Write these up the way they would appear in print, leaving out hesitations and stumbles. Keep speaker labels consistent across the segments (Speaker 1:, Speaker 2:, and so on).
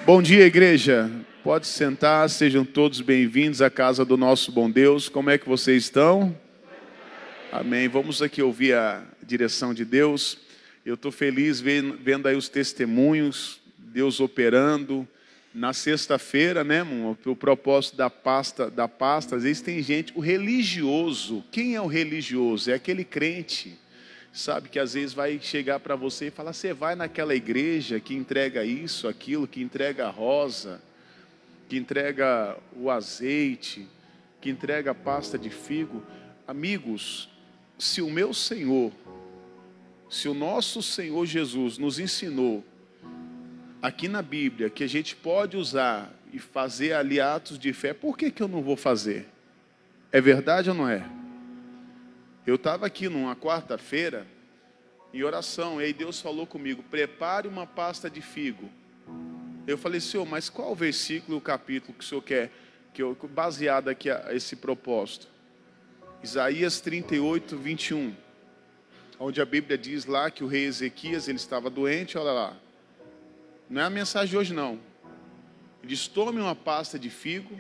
Speaker 1: Bom dia, igreja. Pode sentar, sejam todos bem-vindos à casa do nosso bom Deus. Como é que vocês estão? Amém. Vamos aqui ouvir a direção de Deus. Eu estou feliz vendo aí os testemunhos, Deus operando. Na sexta-feira, né, o propósito da pasta, às vezes tem gente, o religioso. Quem é o religioso? É aquele crente, sabe, que às vezes vai chegar para você e falar, você vai naquela igreja que entrega isso, aquilo, que entrega a rosa, que entrega o azeite, que entrega a pasta de figo. Amigos, se o meu Senhor, se o nosso Senhor Jesus nos ensinou aqui na Bíblia que a gente pode usar e fazer ali atos de fé, por que eu não vou fazer? É verdade ou não é? Eu estava aqui numa quarta-feira em oração, e aí Deus falou comigo, prepare uma pasta de figo. Eu falei, Senhor, mas qual o versículo e o capítulo que o Senhor quer, baseado aqui a esse propósito? Isaías 38, 21, onde a Bíblia diz lá que o rei Ezequias, ele estava doente, olha lá. Não é a mensagem de hoje não. Ele diz, tome uma pasta de figo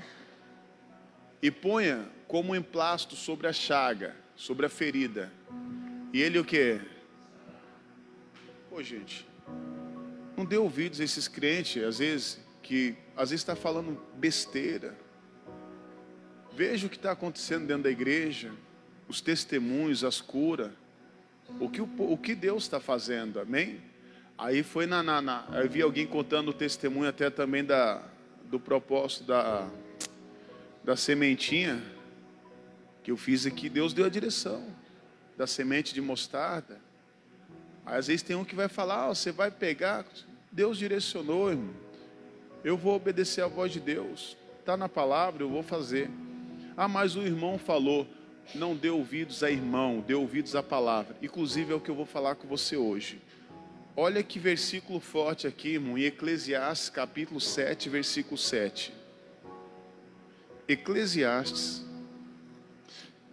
Speaker 1: e ponha como um emplasto sobre a chaga, sobre a ferida. E ele o quê? Pô, gente, não dê ouvidos a esses crentes, às vezes está falando besteira. Veja o que está acontecendo dentro da igreja, os testemunhos, as curas, o que Deus está fazendo, amém? Aí foi eu vi alguém contando o testemunho até também do propósito da sementinha que eu fiz aqui. Deus deu a direção da semente de mostarda. Aí, às vezes tem um que vai falar, você vai pegar, Deus direcionou, irmão. Eu vou obedecer a voz de Deus. Está na palavra, eu vou fazer. Ah, mas o irmão falou, não dê ouvidos a irmão, dê ouvidos à palavra. Inclusive é o que eu vou falar com você hoje. Olha que versículo forte aqui, irmão, em Eclesiastes, capítulo 7, versículo 7. Eclesiastes,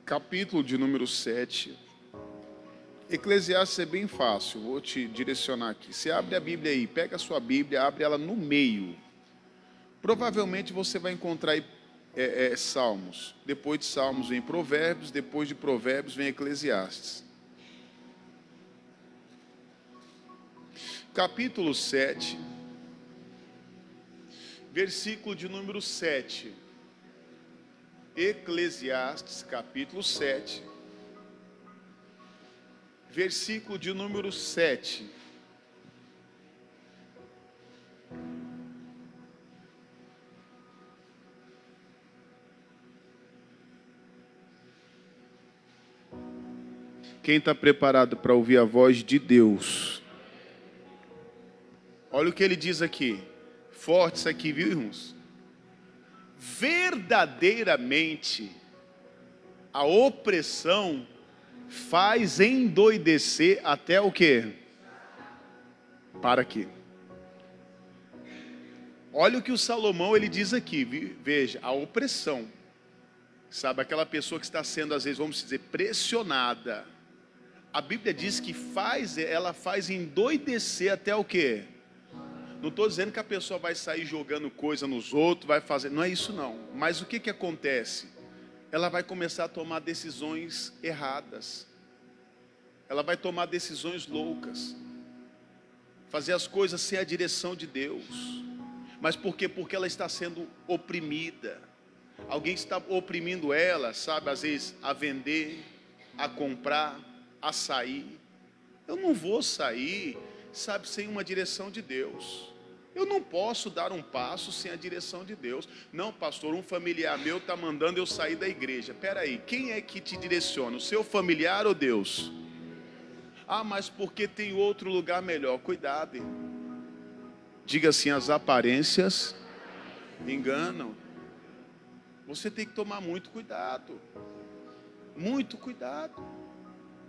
Speaker 1: capítulo de número 7. Eclesiastes é bem fácil, vou te direcionar aqui. Você abre a Bíblia aí, pega a sua Bíblia, abre ela no meio. Provavelmente você vai encontrar aí, Salmos. Depois de Salmos vem Provérbios, depois de Provérbios vem Eclesiastes. Capítulo 7, versículo de número 7. Eclesiastes, capítulo 7, versículo de número 7. Quem está preparado para ouvir a voz de Deus? Olha o que ele diz aqui. Forte isso aqui, viu, irmãos? Verdadeiramente, a opressão faz endoidecer até o quê? Para quê? Olha o que o Salomão ele diz aqui, veja, a opressão. Sabe, aquela pessoa que está sendo, às vezes, vamos dizer, pressionada. A Bíblia diz que ela faz endoidecer até o quê? Não estou dizendo que a pessoa vai sair jogando coisa nos outros, vai fazer, não é isso não. Mas o que acontece? Ela vai começar a tomar decisões erradas. Ela vai tomar decisões loucas. Fazer as coisas sem a direção de Deus. Mas por quê? Porque ela está sendo oprimida. Alguém está oprimindo ela, sabe, às vezes a vender, a comprar, a sair. Eu não vou sair, sabe, sem uma direção de Deus. Eu não posso dar um passo sem a direção de Deus. Não, pastor, um familiar meu está mandando eu sair da igreja. Espera aí, quem é que te direciona? O seu familiar ou Deus? Ah, mas porque tem outro lugar melhor. Cuidado, irmão. Diga assim, as aparências enganam. Você tem que tomar muito cuidado. Muito cuidado.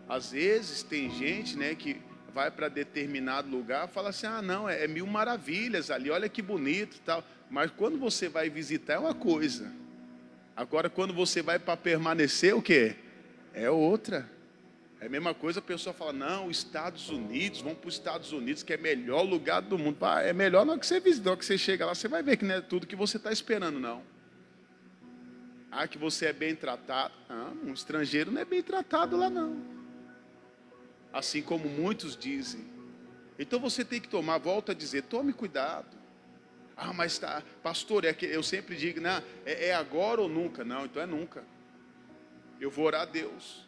Speaker 1: Às vezes tem gente, né, que vai para determinado lugar, fala assim, ah não, é mil maravilhas ali, olha que bonito e tal. Mas quando você vai visitar é uma coisa. Agora quando você vai para permanecer, o quê? É outra. É a mesma coisa, a pessoa fala, não, Estados Unidos, vamos para os Estados Unidos, que é o melhor lugar do mundo. É melhor na hora que você visita, na hora que você chega lá, você vai ver que não é tudo que você está esperando, não. Ah, que você é bem tratado. Ah, um estrangeiro não é bem tratado lá, não. Assim como muitos dizem. Então você tem que tomar, volta a dizer, tome cuidado. Ah, mas tá, pastor, eu sempre digo, não, é agora ou nunca? Não, então é nunca. Eu vou orar a Deus.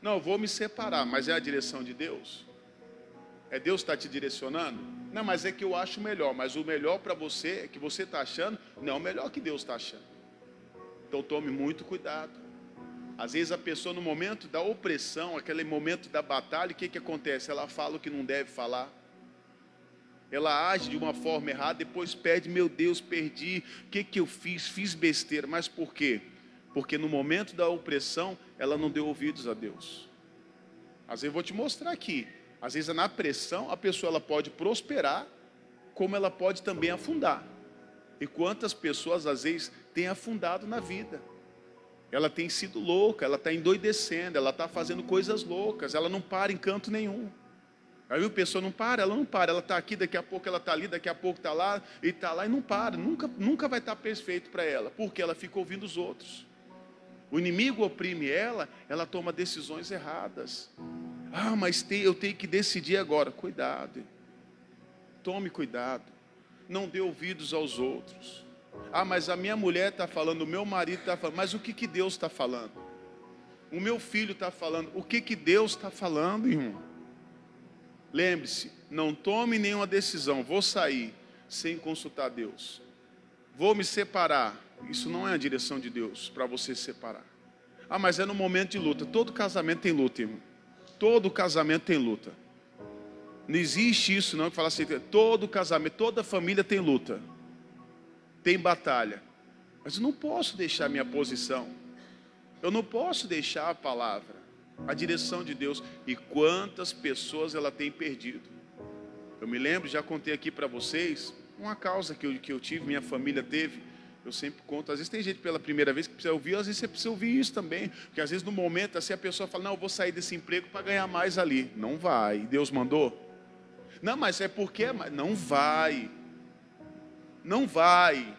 Speaker 1: Não, eu vou me separar, mas é a direção de Deus? É Deus que está te direcionando? Não, mas é que eu acho melhor, mas o melhor para você, que você está achando, não é o melhor que Deus está achando. Então tome muito cuidado. Às vezes a pessoa no momento da opressão, aquele momento da batalha, o que acontece? Ela fala o que não deve falar. Ela age de uma forma errada, depois pede, meu Deus, perdi, o que eu fiz? Fiz besteira, mas por quê? Porque no momento da opressão, ela não deu ouvidos a Deus. Às vezes eu vou te mostrar aqui. Às vezes na pressão, a pessoa ela pode prosperar, como ela pode também afundar. E quantas pessoas às vezes têm afundado na vida. Ela tem sido louca, ela está endoidecendo, ela está fazendo coisas loucas, ela não para em canto nenhum. Aí a pessoa não para, ela está aqui, daqui a pouco ela está ali, daqui a pouco está lá e não para. Nunca vai estar perfeito para ela, porque ela fica ouvindo os outros. O inimigo oprime ela toma decisões erradas. Ah, mas eu tenho que decidir agora. Cuidado. Tome cuidado. Não dê ouvidos aos outros. Ah, mas a minha mulher está falando, o meu marido está falando. Mas o que Deus está falando? O meu filho está falando. O que Deus está falando, irmão? Lembre-se, não tome nenhuma decisão. Vou sair sem consultar Deus. Vou me separar. Isso não é a direção de Deus para você se separar. Ah, mas é no momento de luta. Todo casamento tem luta, irmão. Todo casamento tem luta. Não existe isso não, que fala assim, todo casamento, toda família tem luta. Tem batalha. Mas eu não posso deixar minha posição. Eu não posso deixar a palavra, a direção de Deus. E quantas pessoas ela tem perdido. Eu me lembro, já contei aqui para vocês, uma causa que eu tive, minha família teve. Eu sempre conto, às vezes tem gente pela primeira vez que precisa ouvir, às vezes você precisa ouvir isso também. Porque às vezes no momento assim a pessoa fala, não, eu vou sair desse emprego para ganhar mais ali. Não vai, Deus mandou? Não, mas é porque, não vai. Não vai.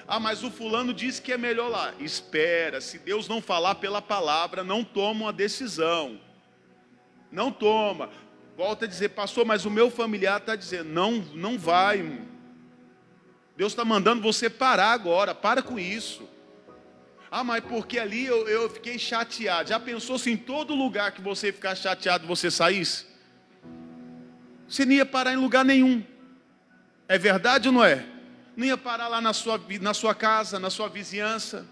Speaker 1: Ah, mas o fulano disse que é melhor lá. Espera, se Deus não falar pela palavra, não toma uma decisão. Não toma. Volta a dizer, pastor, mas o meu familiar está dizendo, não vai, irmão. Deus está mandando você parar agora, para com isso. Ah, mas porque ali eu fiquei chateado. Já pensou se em todo lugar que você ficar chateado você saísse? Você não ia parar em lugar nenhum. É verdade ou não é? Não ia parar lá na sua casa, na sua vizinhança.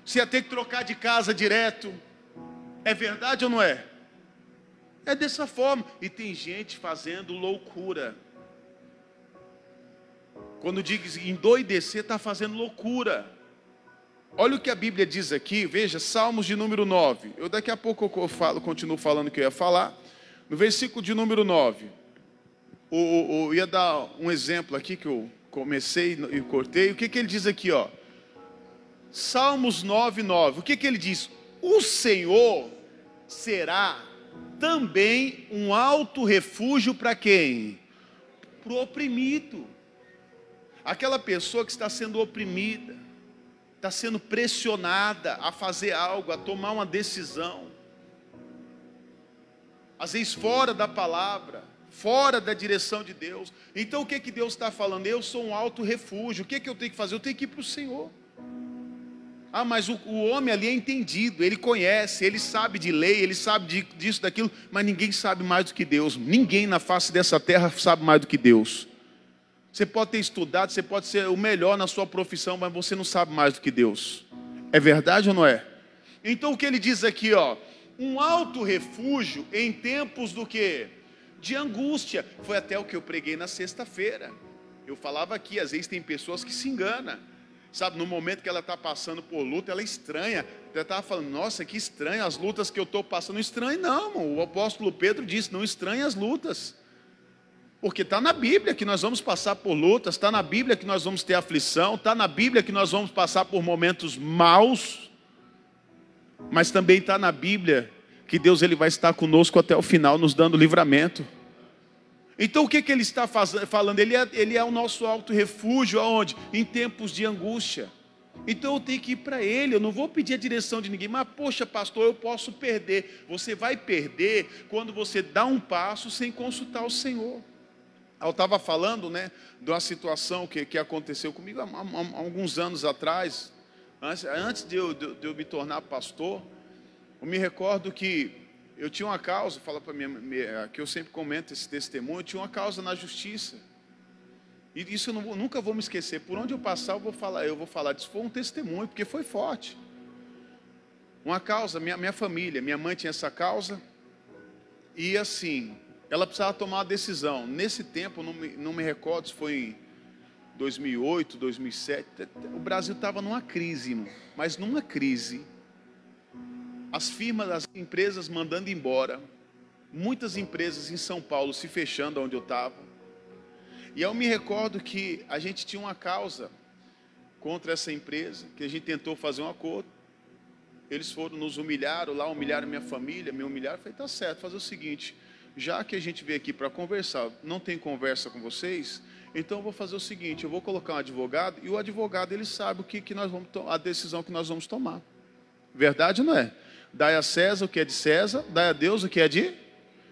Speaker 1: Você ia ter que trocar de casa direto. É verdade ou não é? É dessa forma. E tem gente fazendo loucura. Quando diz endoidecer, está fazendo loucura. Olha o que a Bíblia diz aqui, veja, Salmos de número 9. Daqui a pouco eu continuo falando o que eu ia falar. No versículo de número 9. Eu ia dar um exemplo aqui que eu comecei e cortei. O que ele diz aqui, ó? Salmos 9, 9. O que ele diz? O Senhor será também um alto refúgio para quem? Para o oprimido. Aquela pessoa que está sendo oprimida, está sendo pressionada a fazer algo, a tomar uma decisão. Às vezes fora da palavra, fora da direção de Deus. Então o que Deus está falando? Eu sou um alto refúgio. O que eu tenho que fazer? Eu tenho que ir para o Senhor. Ah, mas o homem ali é entendido, ele conhece, ele sabe de lei, ele sabe disso, daquilo, mas ninguém sabe mais do que Deus. Ninguém na face dessa terra sabe mais do que Deus. Você pode ter estudado, você pode ser o melhor na sua profissão, mas você não sabe mais do que Deus. É verdade ou não é? Então o que ele diz aqui, ó, um alto refúgio em tempos do quê? De angústia. Foi até o que eu preguei na sexta-feira. Eu falava aqui, às vezes tem pessoas que se enganam. Sabe, no momento que ela está passando por luta, ela estranha. Ela estava falando, nossa, que estranho as lutas que eu estou passando. Não estranho não, irmão. O apóstolo Pedro disse, não estranhe as lutas. Porque está na Bíblia que nós vamos passar por lutas, está na Bíblia que nós vamos ter aflição, está na Bíblia que nós vamos passar por momentos maus, mas também está na Bíblia que Deus ele vai estar conosco até o final, nos dando livramento. Então o que ele está falando? Ele é o nosso alto refúgio, aonde? Em tempos de angústia. Então eu tenho que ir para Ele, eu não vou pedir a direção de ninguém. Mas poxa pastor, eu posso perder. Você vai perder quando você dá um passo sem consultar o Senhor. Eu estava falando, de uma situação que aconteceu comigo há alguns anos atrás. Antes de eu me tornar pastor, eu me recordo que eu tinha uma causa, fala para mim, que eu sempre comento esse testemunho, eu tinha uma causa na justiça. E isso eu nunca vou me esquecer. Por onde eu passar, eu vou falar disso. Foi um testemunho, porque foi forte. Uma causa, minha família, minha mãe tinha essa causa. E assim, ela precisava tomar uma decisão. Nesse tempo, não me recordo se foi em 2008, 2007. O Brasil estava numa crise, irmão. Mas numa crise. As firmas, as empresas mandando embora. Muitas empresas em São Paulo se fechando onde eu estava. E eu me recordo que a gente tinha uma causa contra essa empresa, que a gente tentou fazer um acordo. Eles foram, nos humilharam lá, humilharam minha família, me humilharam. Eu falei, tá certo, fazer o seguinte, já que a gente veio aqui para conversar, não tem conversa com vocês, então eu vou fazer o seguinte, eu vou colocar um advogado, e o advogado ele sabe o que nós vamos a decisão que nós vamos tomar. Verdade ou não é? Dai a César o que é de César, dai a Deus o que é de...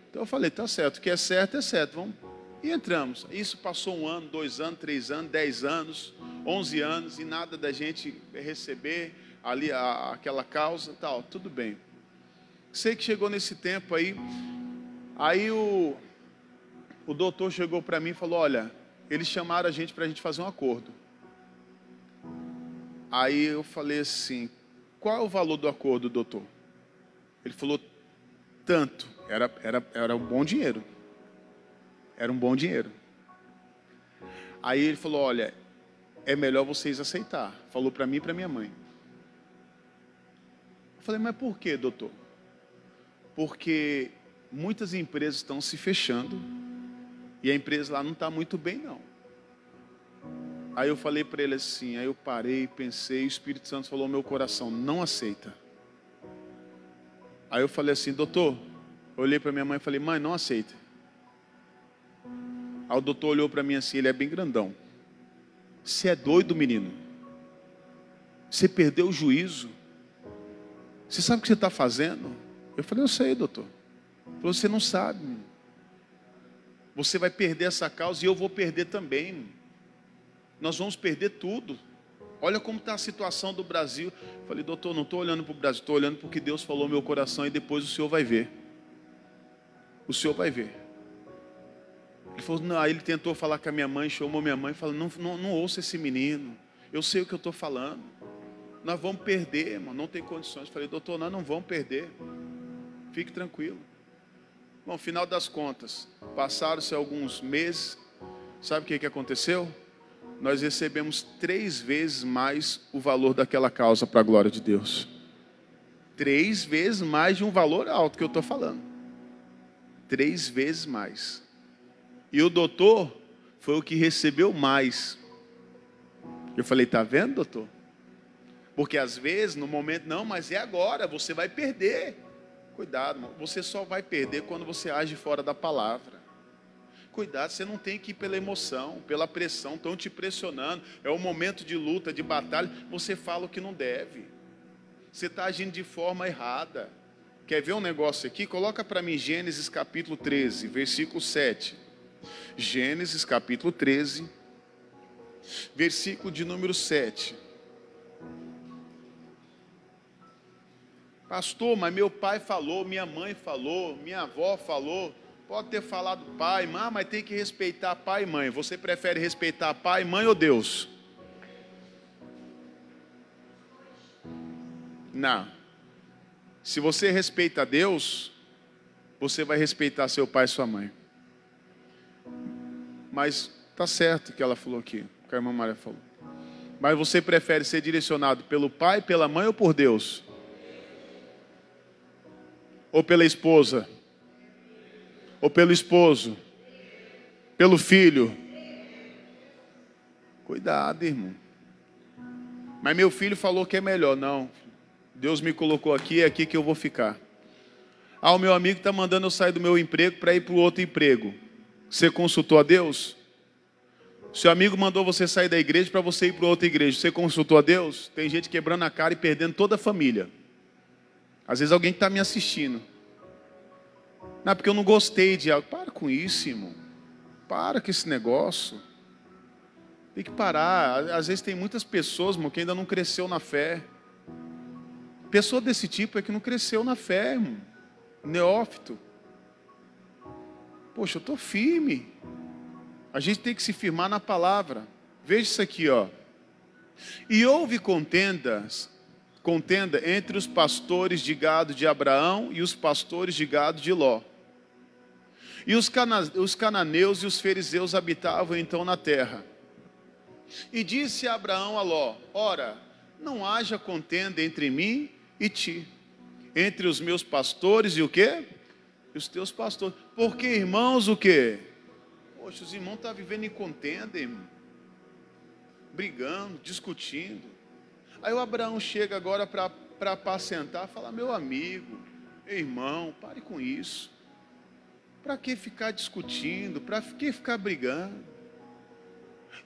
Speaker 1: Então eu falei, tá certo, o que é certo, vamos... E entramos. Isso passou 1 ano, 2 anos, 3 anos, 10 anos, 11 anos, e nada da gente receber ali aquela causa, tal, tudo bem. Sei que chegou nesse tempo aí o doutor chegou para mim e falou, olha, eles chamaram a gente para a gente fazer um acordo. Aí eu falei assim, qual é o valor do acordo, doutor? Ele falou, tanto, era um bom dinheiro. Era um bom dinheiro. Aí ele falou, olha, é melhor vocês aceitar. Falou para mim e para minha mãe. Eu falei, mas por quê, doutor? Porque muitas empresas estão se fechando e a empresa lá não está muito bem, não. Aí eu falei para ele assim, aí eu parei, pensei, o Espírito Santo falou ao meu coração, não aceita. Aí eu falei assim, doutor, eu olhei para minha mãe e falei, mãe, não aceita. Aí o doutor olhou para mim assim, ele é bem grandão. Você é doido, menino? Você perdeu o juízo? Você sabe o que você está fazendo? Eu falei, eu sei, doutor. Ele falou, você não sabe. Você vai perder essa causa e eu vou perder também. Nós vamos perder tudo. Olha como está a situação do Brasil. Eu falei, doutor, não estou olhando para o Brasil, estou olhando para o que Deus falou no meu coração e depois o senhor vai ver. O senhor vai ver. Ele falou, não, aí ele tentou falar com a minha mãe, chamou minha mãe e falou, não ouça esse menino, eu sei o que eu estou falando, nós vamos perder, irmão, não tem condições. Eu falei, doutor, nós não vamos perder, fique tranquilo. Bom, final das contas, passaram-se alguns meses, sabe o que aconteceu? Nós recebemos 3 vezes mais o valor daquela causa para a glória de Deus. 3 vezes mais de um valor alto que eu estou falando. 3 vezes mais. E o doutor foi o que recebeu mais. Eu falei, tá vendo, doutor? Porque às vezes, no momento, não, mas é agora, você vai perder. Cuidado, irmão, você só vai perder quando você age fora da palavra. Cuidado, você não tem que ir pela emoção, pela pressão, estão te pressionando. É um momento de luta, de batalha, você fala o que não deve. Você está agindo de forma errada. Quer ver um negócio aqui? Coloca para mim Gênesis capítulo 13, versículo 7. Gênesis capítulo 13, versículo de número 7. Pastor, mas meu pai falou, minha mãe falou, minha avó falou. Pode ter falado pai, mãe, mas tem que respeitar pai e mãe. Você prefere respeitar pai, mãe ou Deus? Não. Se você respeita Deus, você vai respeitar seu pai e sua mãe. Mas está certo o que ela falou aqui, o que a irmã Maria falou. Mas você prefere ser direcionado pelo pai, pela mãe ou por Deus? Ou pela esposa? Ou pelo esposo? Pelo filho? Cuidado, irmão. Mas meu filho falou que é melhor. Não, Deus me colocou aqui, é aqui que eu vou ficar. Ah, o meu amigo está mandando eu sair do meu emprego para ir para o outro emprego. Você consultou a Deus? Seu amigo mandou você sair da igreja para você ir para outra igreja. Você consultou a Deus? Tem gente quebrando a cara e perdendo toda a família. Às vezes alguém está me assistindo. Não, porque eu não gostei de algo. Para com isso, irmão. Para com esse negócio. Tem que parar. Às vezes tem muitas pessoas, irmão, que ainda não cresceu na fé. Pessoa desse tipo é que não cresceu na fé, irmão. Neófito. Poxa, eu estou firme. A gente tem que se firmar na palavra. Veja isso aqui, ó. E houve contenda entre os pastores de gado de Abraão e os pastores de gado de Ló. E os cananeus e os fariseus habitavam então na terra. E disse Abraão a Ló: ora, não haja contenda entre mim e ti, entre os meus pastores e o quê? E os teus pastores. Porque, irmãos, o quê? Poxa, os irmãos estão vivendo em contenda, irmão. Brigando, discutindo. Aí o Abraão chega agora para apacentar, fala: meu amigo, irmão, pare com isso. Para que ficar discutindo? Para que ficar brigando?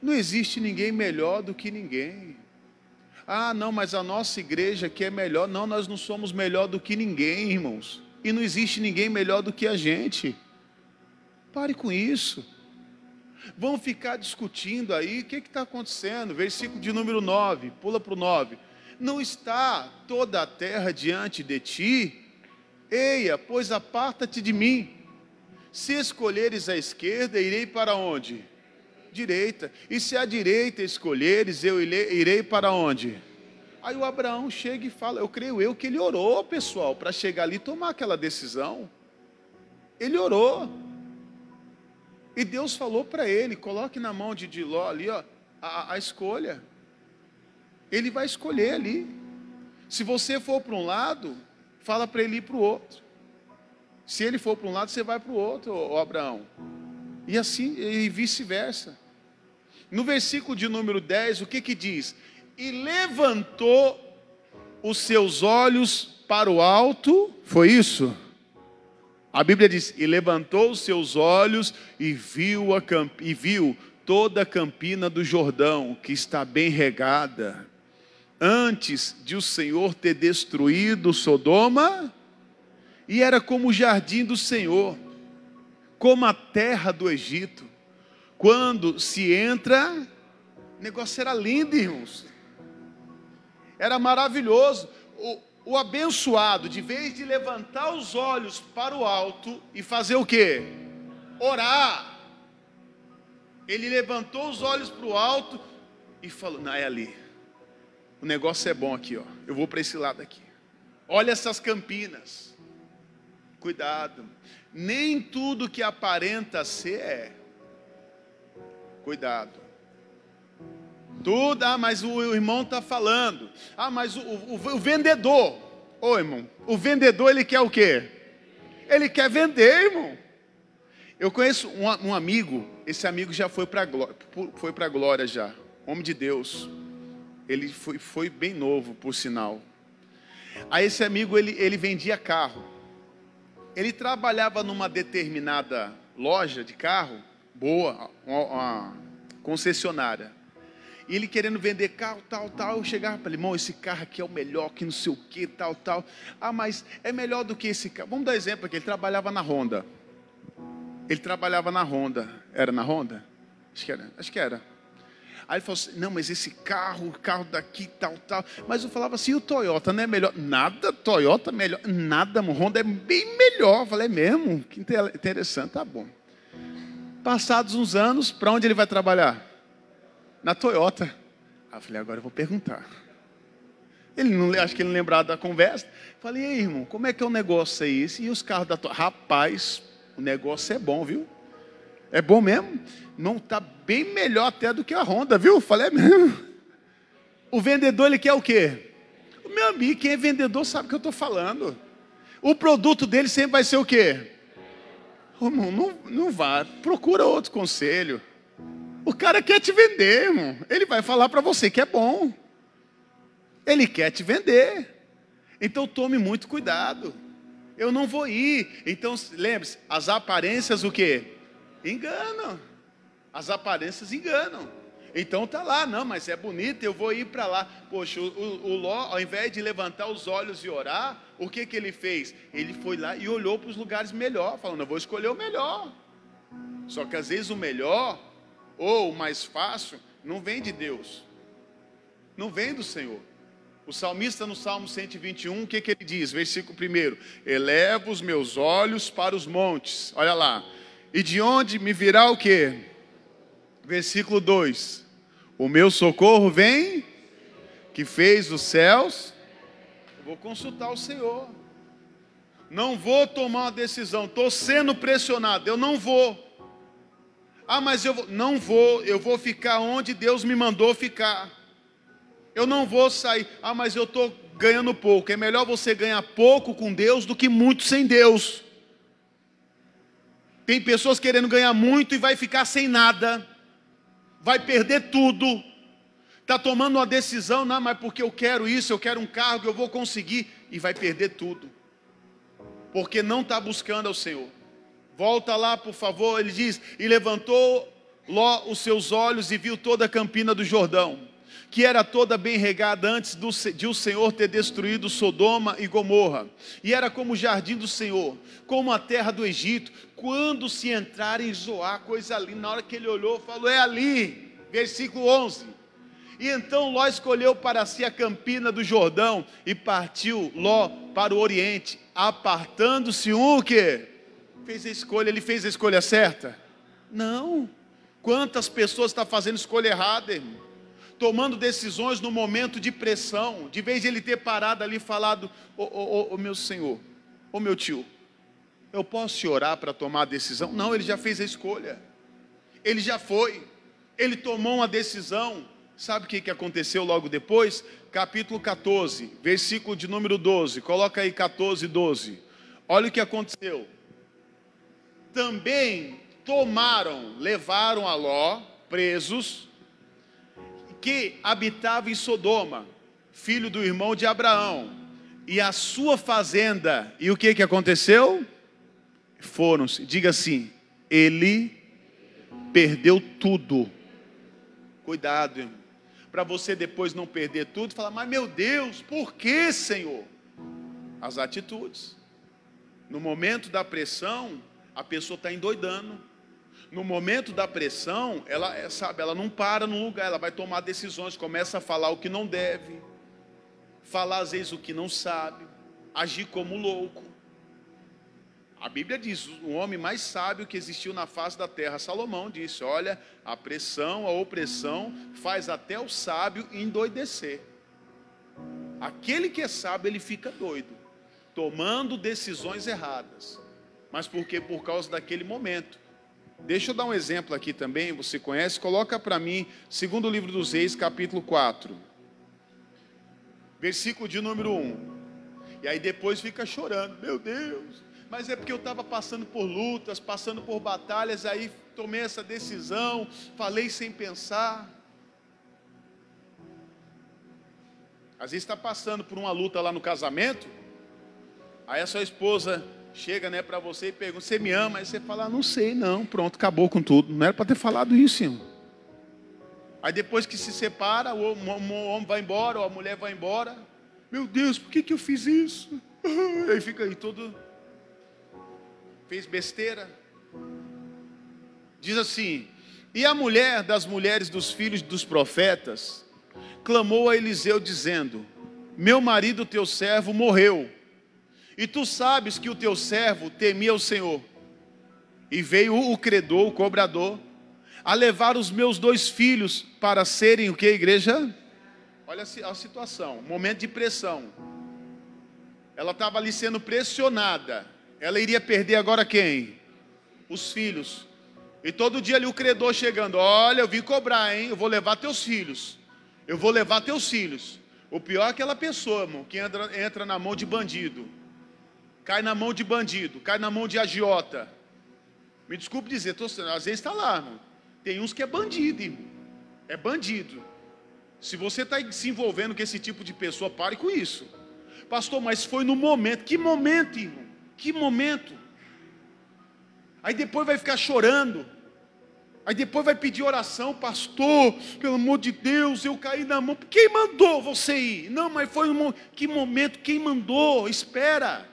Speaker 1: Não existe ninguém melhor do que ninguém. Ah, não, mas a nossa igreja aqui é melhor. Não, nós não somos melhor do que ninguém, irmãos. E não existe ninguém melhor do que a gente. Pare com isso. Vão ficar discutindo aí, o que está acontecendo? Versículo de número 9, pula para o 9. Não está toda a terra diante de ti? Eia, pois aparta-te de mim. Se escolheres a esquerda, irei para onde? Direita. E se a direita escolheres, eu irei para onde? Aí o Abraão chega e fala, eu creio que ele orou, pessoal, para chegar ali e tomar aquela decisão. Ele orou. E Deus falou para ele, coloque na mão de Ló ali, ó, a escolha. Ele vai escolher ali. Se você for para um lado, fala para ele ir para o outro. Se ele for para um lado, você vai para o outro, ó Abraão. E assim, e vice-versa. No versículo de número 10, o que diz? E levantou os seus olhos para o alto, foi isso? A Bíblia diz, e levantou os seus olhos e viu toda a campina do Jordão, que está bem regada, antes de o Senhor ter destruído Sodoma, e era como o jardim do Senhor, como a terra do Egito. Quando se entra, o negócio era lindo, irmãos. Era maravilhoso. O abençoado, de vez de levantar os olhos para o alto e fazer o quê? Orar. Ele levantou os olhos para o alto e falou, não, é ali. O negócio é bom aqui, ó. Eu vou para esse lado aqui. Olha essas campinas. Cuidado. Nem tudo que aparenta ser é. Cuidado. Tudo, mas o irmão está falando. Ah, mas o vendedor. Ô irmão, o vendedor ele quer o quê? Ele quer vender, irmão. Eu conheço um amigo, esse amigo já foi para a glória já. Homem de Deus. Ele foi bem novo, por sinal. Aí esse amigo, ele vendia carro. Ele trabalhava numa determinada loja de carro, boa, uma concessionária. E ele querendo vender carro, tal. Eu chegava para ele, irmão, esse carro aqui é o melhor, que não sei o que, tal. Ah, mas é melhor do que esse carro. Vamos dar exemplo aqui, ele trabalhava na Honda. Era na Honda? Acho que era. Aí ele falou assim, não, mas esse carro, o carro daqui, tal. Mas eu falava assim, o Toyota não é melhor? Nada, Toyota melhor, nada, Honda é bem melhor. Eu falei, é mesmo? Que interessante, tá bom. Passados uns anos, para onde ele vai trabalhar? Na Toyota. Aí eu falei, agora eu vou perguntar. Acho que ele não lembrava da conversa. Falei, ei, irmão, como é que é o negócio aí? E os carros da Toyota? Rapaz, o negócio é bom, viu? É bom mesmo? Não, está bem melhor até do que a Honda, viu? Falei, é mesmo. O vendedor, ele quer o quê? O meu amigo, quem é vendedor sabe o que eu estou falando. O produto dele sempre vai ser o quê? Irmão, não vá, procura outro conselho. O cara quer te vender, irmão. Ele vai falar para você que é bom. Ele quer te vender. Então tome muito cuidado. Eu não vou ir. Então, lembre-se, as aparências o quê? Enganam. As aparências enganam. Então tá lá, não, mas é bonito, eu vou ir para lá. Poxa, o Ló, ao invés de levantar os olhos e orar, o que ele fez? Ele foi lá e olhou para os lugares melhor, falando, eu vou escolher o melhor. Só que às vezes o melhor, ou o mais fácil, não vem de Deus. Não vem do Senhor. O salmista no Salmo 121, o que ele diz? Versículo 1: eleva os meus olhos para os montes. Olha lá. E de onde me virá o quê? Versículo 2: o meu socorro vem, que fez os céus. Eu vou consultar o Senhor. Não vou tomar uma decisão, estou sendo pressionado, eu não vou. Ah, mas eu vou. Não vou, eu vou ficar onde Deus me mandou ficar. Eu não vou sair. Ah, mas eu estou ganhando pouco. É melhor você ganhar pouco com Deus do que muito sem Deus. Tem pessoas querendo ganhar muito e vai ficar sem nada. Vai perder tudo. Está tomando uma decisão, não, mas porque eu quero isso, eu quero um cargo, eu vou conseguir. E vai perder tudo. Porque não está buscando ao Senhor. Volta lá, por favor. Ele diz, e levantou Ló os seus olhos e viu toda a campina do Jordão, que era toda bem regada antes de o Senhor ter destruído Sodoma e Gomorra. E era como o jardim do Senhor, como a terra do Egito, quando se entrar em Zoar, coisa ali. Na hora que ele olhou, falou, é ali. Versículo 11. E então Ló escolheu para si a campina do Jordão, e partiu Ló para o oriente, apartando-se o quê? Fez a escolha, ele fez a escolha certa? Não. Quantas pessoas estão fazendo escolha errada, irmão? Tomando decisões no momento de pressão, de vez de ele ter parado ali e falado, ô meu senhor, ô meu tio, eu posso te orar para tomar a decisão? Não, ele já fez a escolha, ele já foi, ele tomou uma decisão. Sabe o que aconteceu logo depois? Capítulo 14, versículo de número 12, coloca aí 14, 12, olha o que aconteceu. Também levaram a Ló, presos, que habitava em Sodoma, filho do irmão de Abraão, e a sua fazenda. E o que aconteceu? Foram-se, diga assim, ele perdeu tudo. Cuidado, irmão, para você depois não perder tudo, falar, mas meu Deus, por que, Senhor? As atitudes. No momento da pressão, a pessoa está endoidando. No momento da pressão, ela não para num lugar, ela vai tomar decisões, começa a falar o que não deve, falar às vezes o que não sabe, agir como louco. A Bíblia diz, o homem mais sábio que existiu na face da terra, Salomão, disse, olha, a pressão, a opressão, faz até o sábio endoidecer. Aquele que é sábio, ele fica doido, tomando decisões erradas. Mas por quê? Por causa daquele momento. Deixa eu dar um exemplo aqui também, você conhece? Coloca para mim, segundo livro dos Reis, capítulo 4. Versículo de número 1. E aí depois fica chorando, meu Deus, mas é porque eu estava passando por lutas, passando por batalhas, aí tomei essa decisão, falei sem pensar. Às vezes está passando por uma luta lá no casamento, aí a sua esposa chega, né, para você e pergunta, você me ama? Aí você fala, não sei não, pronto, acabou com tudo, não era para ter falado isso, irmão. Aí depois que se separa, o homem vai embora, ou a mulher vai embora, meu Deus, por que eu fiz isso? Aí fica aí todo, fez besteira. Diz assim, e a mulher das mulheres dos filhos dos profetas, clamou a Eliseu dizendo, meu marido teu servo morreu, e tu sabes que o teu servo temia o Senhor. E veio o credor, o cobrador, a levar os meus 2 filhos para serem o que, igreja? Olha a situação, momento de pressão. Ela estava ali sendo pressionada. Ela iria perder agora quem? Os filhos. E todo dia ali o credor chegando, olha, eu vim cobrar, hein? Eu vou levar teus filhos. Eu vou levar teus filhos. O pior é aquela pessoa, irmão, que entra na mão de bandido. Cai na mão de bandido, cai na mão de agiota. Me desculpe dizer, às vezes está lá, irmão. Tem uns que é bandido, irmão. É bandido. Se você está se envolvendo com esse tipo de pessoa, pare com isso. Pastor, mas foi no momento. Que momento, irmão? Que momento. Aí depois vai ficar chorando. Aí depois vai pedir oração, pastor, pelo amor de Deus, eu caí na mão. Quem mandou você ir? Não, mas foi um que momento, quem mandou? Espera.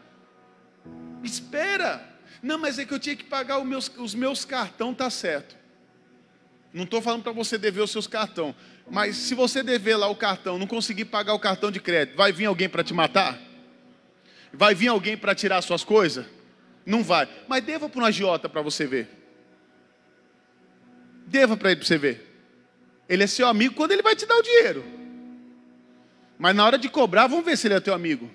Speaker 1: Espera. Não, mas é que eu tinha que pagar os meus cartões, tá certo. Não estou falando para você dever os seus cartões. Mas se você dever lá o cartão, não conseguir pagar o cartão de crédito, vai vir alguém para te matar? Vai vir alguém para tirar suas coisas? Não vai. Mas deva para um agiota para você ver. Deva para ele para você ver. Ele é seu amigo quando ele vai te dar o dinheiro. Mas na hora de cobrar, vamos ver se ele é teu amigo.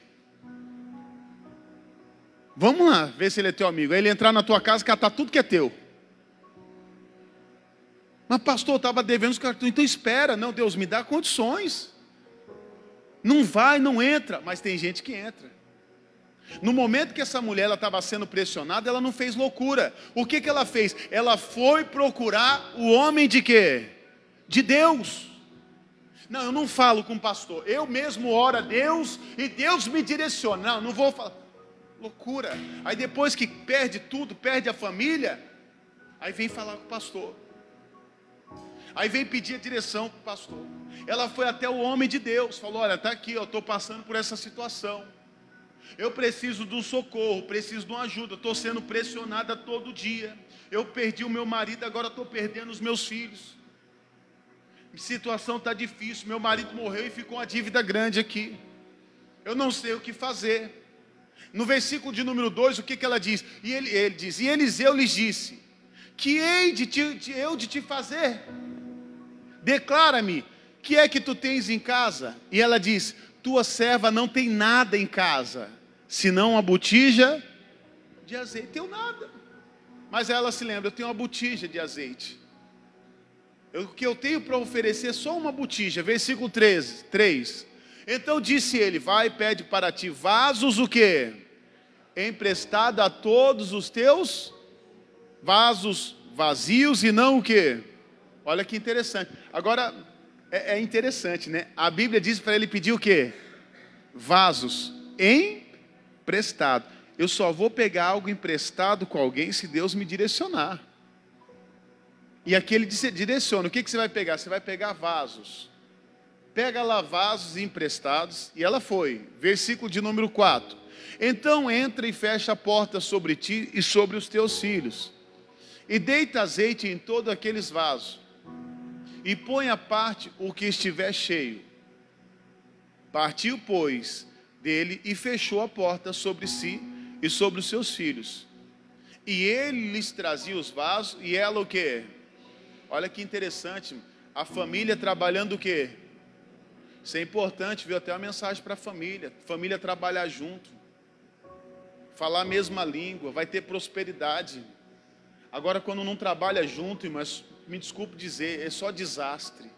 Speaker 1: Vamos lá, ver se ele é teu amigo. Aí ele entrar na tua casa e catar tudo que é teu. Mas pastor, eu estava devendo os cartões. Então espera. Não, Deus, me dá condições. Não vai, não entra. Mas tem gente que entra. No momento que essa mulher estava sendo pressionada, ela não fez loucura. O que ela fez? Ela foi procurar o homem de quê? De Deus. Não, eu não falo com o pastor. Eu mesmo oro a Deus e Deus me direciona. Não vou falar. Loucura. Aí depois que perde tudo, perde a família, aí vem falar com o pastor. Aí vem pedir a direção para o pastor. Ela foi até o homem de Deus. Falou, olha, está aqui, eu estou passando por essa situação. Eu preciso de um socorro, preciso de uma ajuda. Estou sendo pressionada todo dia. Eu perdi o meu marido, agora estou perdendo os meus filhos. A situação está difícil. Meu marido morreu e ficou uma dívida grande aqui. Eu não sei o que fazer. No versículo de número 2, o que ela diz? E ele diz, e Eliseu lhes disse, que hei de te fazer? Declara-me, que é que tu tens em casa? E ela diz, tua serva não tem nada em casa, senão uma botija de azeite. Tenho nada. Mas ela se lembra, eu tenho uma botija de azeite. O que eu tenho para oferecer é só uma botija. Versículo 3. Então disse ele, vai, pede para ti vasos o quê? Emprestado a todos os teus vasos vazios e não o quê? Olha que interessante. Agora, é interessante, né? A Bíblia diz para ele pedir o quê? Vasos emprestado. Eu só vou pegar algo emprestado com alguém se Deus me direcionar. E aqui ele direciona. O que você vai pegar? Você vai pegar vasos. Pega lá vasos emprestados. E ela foi. Versículo de número 4. Então entra e fecha a porta sobre ti e sobre os teus filhos. E deita azeite em todos aqueles vasos. E põe à parte o que estiver cheio. Partiu, pois, dele e fechou a porta sobre si e sobre os seus filhos. E ele lhes trazia os vasos e ela o quê? Olha que interessante. A família trabalhando o quê? Isso é importante, viu? Até uma mensagem para a família. Família trabalhar junto. Falar a mesma língua. Vai ter prosperidade. Agora, quando não trabalha junto, mas me desculpe dizer, é só desastre.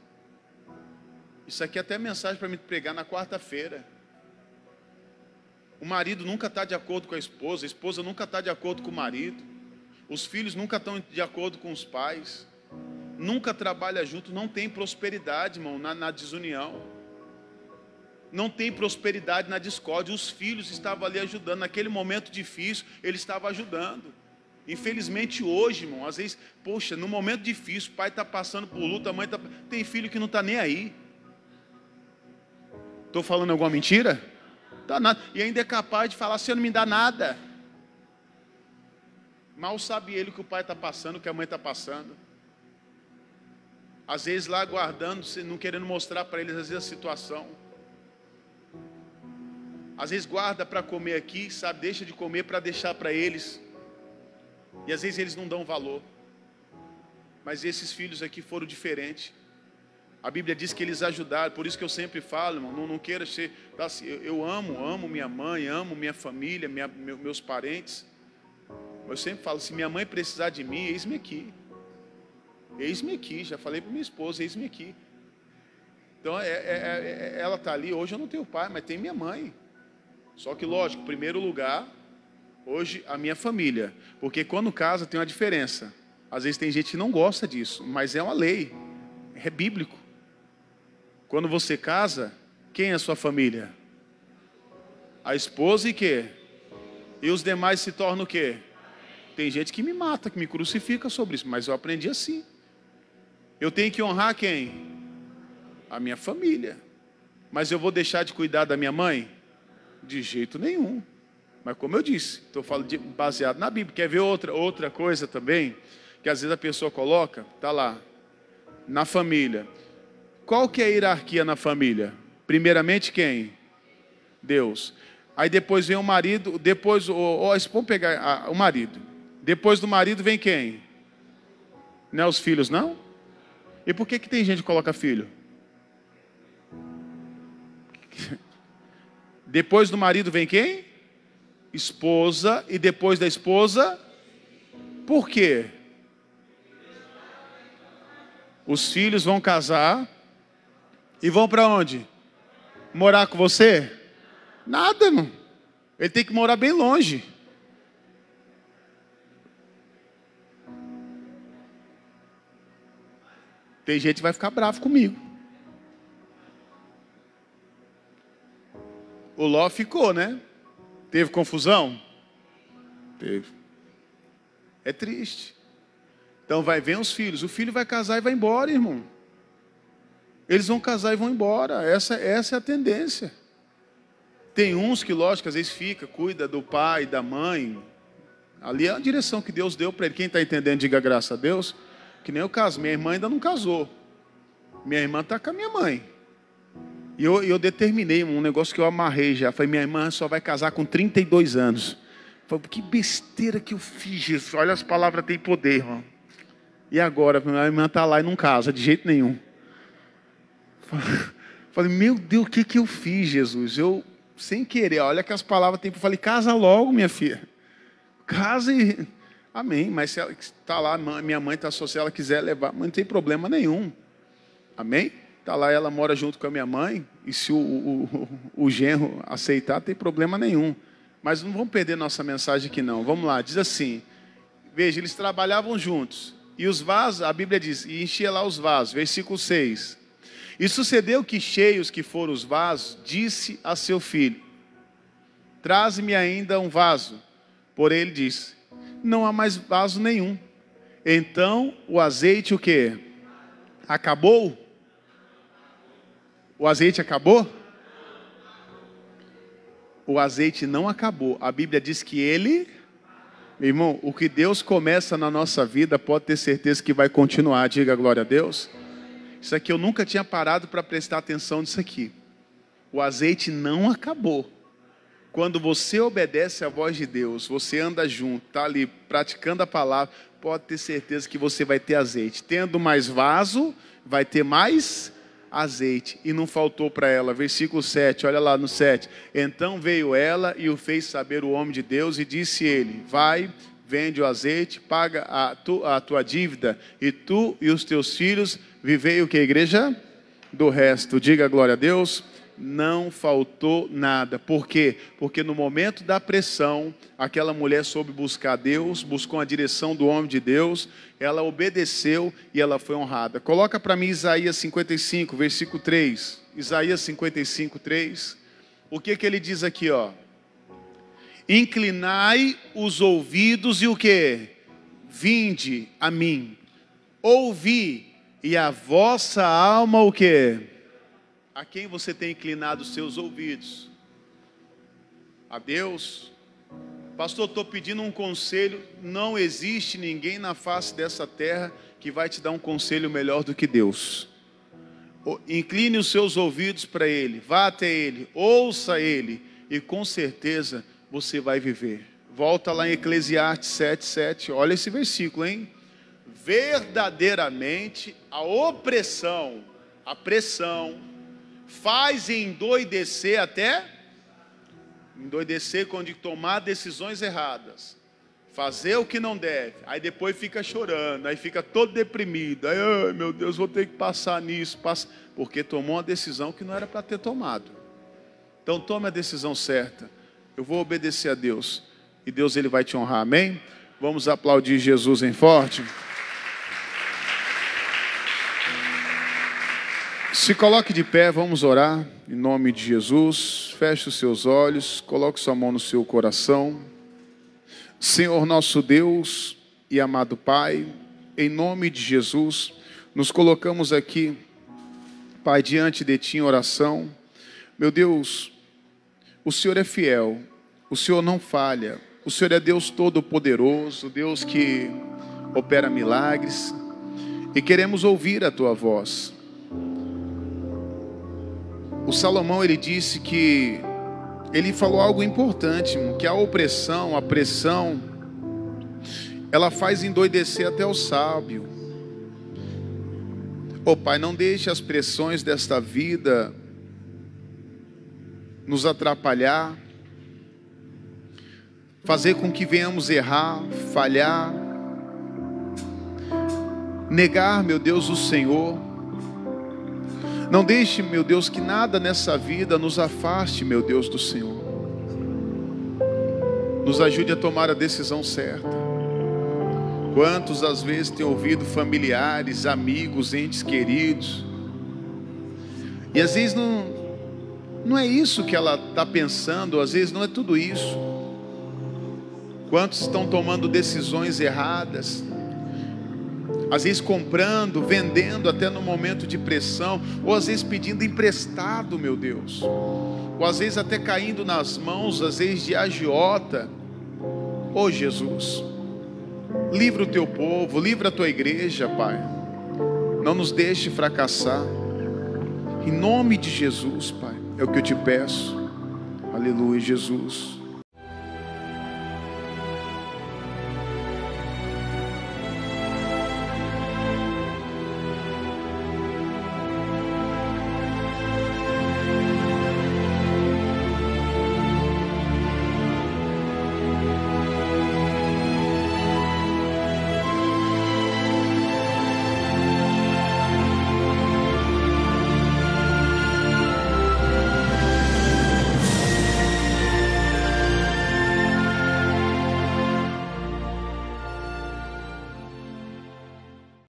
Speaker 1: Isso aqui é até mensagem para me pregar na quarta-feira. O marido nunca está de acordo com a esposa nunca está de acordo com o marido. Os filhos nunca estão de acordo com os pais. Nunca trabalha junto, não tem prosperidade, irmão, na desunião. Não tem prosperidade na discórdia. Os filhos estavam ali ajudando. Naquele momento difícil, ele estava ajudando. Infelizmente hoje, irmão, às vezes, poxa, no momento difícil, o pai está passando por luta, a mãe está... Tem filho que não está nem aí. Estou falando alguma mentira? Tá nada. E ainda é capaz de falar, você não me dá nada. Mal sabe ele o que o pai está passando, o que a mãe está passando. Às vezes lá aguardando, não querendo mostrar para eles, às vezes, a situação. Às vezes guarda para comer aqui, sabe, deixa de comer para deixar para eles. E às vezes eles não dão valor. Mas esses filhos aqui foram diferentes. A Bíblia diz que eles ajudaram. Por isso que eu sempre falo, irmão, não queira ser... Eu amo minha mãe, amo minha família, meus parentes. Eu sempre falo, se minha mãe precisar de mim, eis-me aqui. Eis-me aqui, já falei para minha esposa, eis-me aqui. Então ela está ali, hoje eu não tenho pai, mas tem minha mãe. Só que lógico, em primeiro lugar, hoje a minha família. Porque quando casa tem uma diferença. Às vezes tem gente que não gosta disso, mas é uma lei, é bíblico. Quando você casa, quem é a sua família? A esposa e quê? E os demais se tornam o quê? Tem gente que me mata, que me crucifica sobre isso, mas eu aprendi assim. Eu tenho que honrar quem? A minha família. Mas eu vou deixar de cuidar da minha mãe? De jeito nenhum. Mas como eu disse, estou falando baseado na Bíblia. Quer ver outra coisa também? Que às vezes a pessoa coloca, está lá, na família. Qual que é a hierarquia na família? Primeiramente quem? Deus. Aí depois vem o marido, depois, vamos pegar o marido. Depois do marido vem quem? Não é os filhos, não? E por que tem gente que coloca filho? Depois do marido vem quem? Esposa. E depois da esposa? Por quê? Os filhos vão casar e vão para onde? Morar com você? Nada, irmão. Ele tem que morar bem longe. Tem gente que vai ficar bravo comigo. O Ló ficou, né? Teve confusão? Teve. É triste. Então vem os filhos. O filho vai casar e vai embora, irmão. Eles vão casar e vão embora. Essa é a tendência. Tem uns que, lógico, às vezes cuida do pai, da mãe. Ali é a direção que Deus deu para ele. Quem está entendendo, diga graças a Deus. Que nem eu caso. Minha irmã ainda não casou. Minha irmã está com a minha mãe. E eu determinei um negócio que eu amarrei já. Falei, minha irmã só vai casar com 32 anos. Falei, que besteira que eu fiz, Jesus. Olha, as palavras têm poder, irmão. E agora? Minha irmã está lá e não casa, de jeito nenhum. Falei, meu Deus, o que eu fiz, Jesus? Eu, sem querer, olha que as palavras têm. Falei, casa logo, minha filha. Casa e... Amém. Mas se ela está lá, minha mãe está só, se ela quiser levar, não tem problema nenhum. Amém? Está lá, ela mora junto com a minha mãe. E se o genro aceitar, não tem problema nenhum. Mas não vamos perder nossa mensagem aqui não. Vamos lá, diz assim. Veja, eles trabalhavam juntos. E os vasos, a Bíblia diz, e enchia lá os vasos. Versículo 6. E sucedeu que, cheios que foram os vasos, disse a seu filho, traze-me ainda um vaso. Porém ele disse, não há mais vaso nenhum. Então o azeite o quê? Acabou? O azeite acabou? O azeite não acabou. A Bíblia diz que ele... Meu irmão, o que Deus começa na nossa vida, pode ter certeza que vai continuar. Diga glória a Deus. Isso aqui eu nunca tinha parado para prestar atenção nisso aqui. O azeite não acabou. Quando você obedece à voz de Deus, você anda junto, está ali praticando a palavra, pode ter certeza que você vai ter azeite. Tendo mais vaso, vai ter mais azeite. E não faltou para ela. Versículo 7, olha lá no 7. Então veio ela e o fez saber o homem de Deus e disse ele, vai, vende o azeite, paga a tua dívida e tu e os teus filhos vivei o que, igreja? Do resto. Diga glória a Deus. Não faltou nada. Por quê? Porque no momento da pressão, aquela mulher soube buscar Deus, buscou a direção do homem de Deus, ela obedeceu e ela foi honrada. Coloca para mim Isaías 55, versículo 3. Isaías 55, 3. O que ele diz aqui, ó? Inclinai os ouvidos e o quê? Vinde a mim. Ouvi, e a vossa alma o quê? A quem você tem inclinado os seus ouvidos? A Deus? Pastor, estou pedindo um conselho. Não existe ninguém na face dessa terra que vai te dar um conselho melhor do que Deus. Incline os seus ouvidos para Ele, vá até Ele, ouça Ele, e com certeza você vai viver. Volta lá em Eclesiastes 7:7, olha esse versículo, hein? Verdadeiramente a opressão, a pressão, faz endoidecer até, endoidecer quando tomar decisões erradas, fazer o que não deve, aí depois fica chorando, aí fica todo deprimido, aí, ai meu Deus, vou ter que passar nisso, porque tomou uma decisão que não era para ter tomado. Então tome a decisão certa, eu vou obedecer a Deus, e Deus ele vai te honrar, amém? Vamos aplaudir Jesus em forte. Se coloque de pé, vamos orar, em nome de Jesus. Feche os seus olhos, coloque sua mão no seu coração. Senhor nosso Deus e amado Pai, em nome de Jesus, nos colocamos aqui, Pai, diante de Ti em oração. Meu Deus, o Senhor é fiel, o Senhor não falha, o Senhor é Deus todo-poderoso, Deus que opera milagres, e queremos ouvir a Tua voz. O Salomão, ele disse que ele falou algo importante, que a opressão, a pressão, ela faz endoidecer até o sábio. Pai, não deixe as pressões desta vida nos atrapalhar, fazer com que venhamos errar, falhar, negar, meu Deus, o Senhor. Não deixe, meu Deus, que nada nessa vida nos afaste, meu Deus, do Senhor. Nos ajude a tomar a decisão certa. Quantos às vezes tem ouvido familiares, amigos, entes queridos, e às vezes não é isso que ela está pensando, às vezes não é tudo isso. Quantos estão tomando decisões erradas, às vezes comprando, vendendo até no momento de pressão, ou às vezes pedindo emprestado, meu Deus, ou às vezes até caindo nas mãos, às vezes de agiota. Jesus, livra o Teu povo, livra a Tua igreja, Pai, não nos deixe fracassar, em nome de Jesus, Pai, é o que eu Te peço. Aleluia, Jesus.